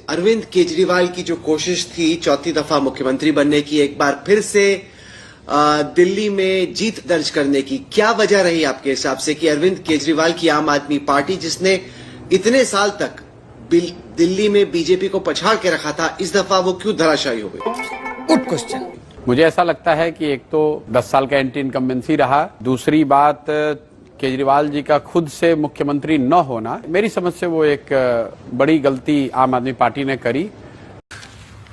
अरविंद केजरीवाल की जो कोशिश थी चौथी दफा मुख्यमंत्री बनने की, एक बार फिर से दिल्ली में जीत दर्ज करने की, क्या वजह रही आपके हिसाब से कि अरविंद केजरीवाल की आम आदमी पार्टी, जिसने इतने साल तक दिल्ली में बीजेपी को पछाड़ के रखा था, इस दफा वो क्यों धराशायी हो गई? Good question. मुझे ऐसा लगता है कि एक तो 10 साल का एंटी इनकम्बेंसी रहा, दूसरी बात केजरीवाल जी का खुद से मुख्यमंत्री न होना, मेरी समझ से वो एक बड़ी गलती आम आदमी पार्टी ने करी।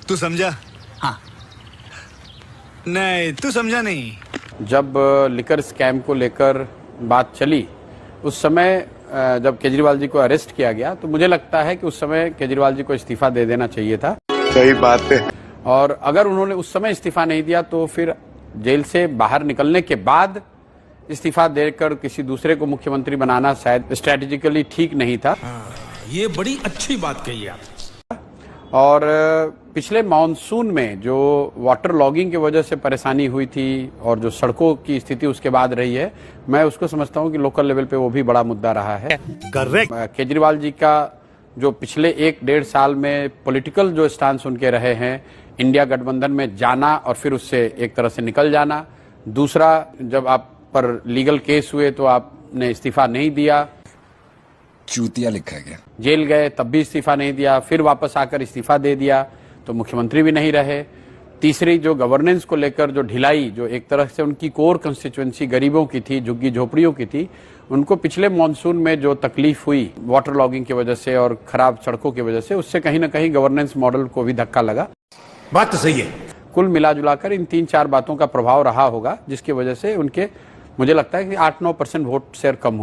तू समझा? हाँ। नहीं, तू समझा नहीं। जब लिकर स्कैम को लेकर बात चली, उस समय जब केजरीवाल जी को अरेस्ट किया गया, तो मुझे लगता है कि उस समय केजरीवाल जी को इस्तीफा दे देना चाहिए था। सही बात है। और अगर उन्होंने उस समय इस्तीफा नहीं दिया तो फिर जेल से बाहर निकलने के बाद इस्तीफा देकर किसी दूसरे को मुख्यमंत्री बनाना शायद स्ट्रैटेजिकली ठीक नहीं था। ये बड़ी अच्छी बात कही आप। और पिछले मॉनसून में जो वाटर लॉगिंग की वजह से परेशानी हुई थी और जो सड़कों की स्थिति उसके बाद रही है, मैं उसको समझता हूं कि लोकल लेवल पे वो भी बड़ा मुद्दा रहा है। करेक्ट। केजरीवाल जी का जो पिछले 1-1.5 साल में पॉलिटिकल जो स्टांस उनके रहे हैं, इंडिया गठबंधन में जाना और फिर उससे एक तरह से निकल जाना, दूसरा जब आप पर लीगल केस हुए तो आपने इस्तीफा नहीं दिया, चूतिया लिखा गया, जेल गए तब भी इस्तीफा नहीं दिया, फिर वापस आकर इस्तीफा दे दिया तो मुख्यमंत्री भी नहीं रहे। तीसरी जो गवर्नेंस को लेकर जो ढिलाई, जो एक तरह से उनकी कोर कंस्टिट्यूएंसी गरीबों की थी, झुग्गी झोपड़ियों की थी, उनको पिछले मॉनसून में जो तकलीफ हुई वाटर लॉगिंग की वजह से और खराब सड़कों की वजह से, उससे कहीं ना कहीं गवर्नेंस मॉडल को भी धक्का लगा। बात तो सही है। कुल मिला जुलाकर इन 3-4 बातों का प्रभाव रहा होगा, जिसकी वजह से उनके, मुझे लगता है कि 8-9% वोट शेयर कम हो।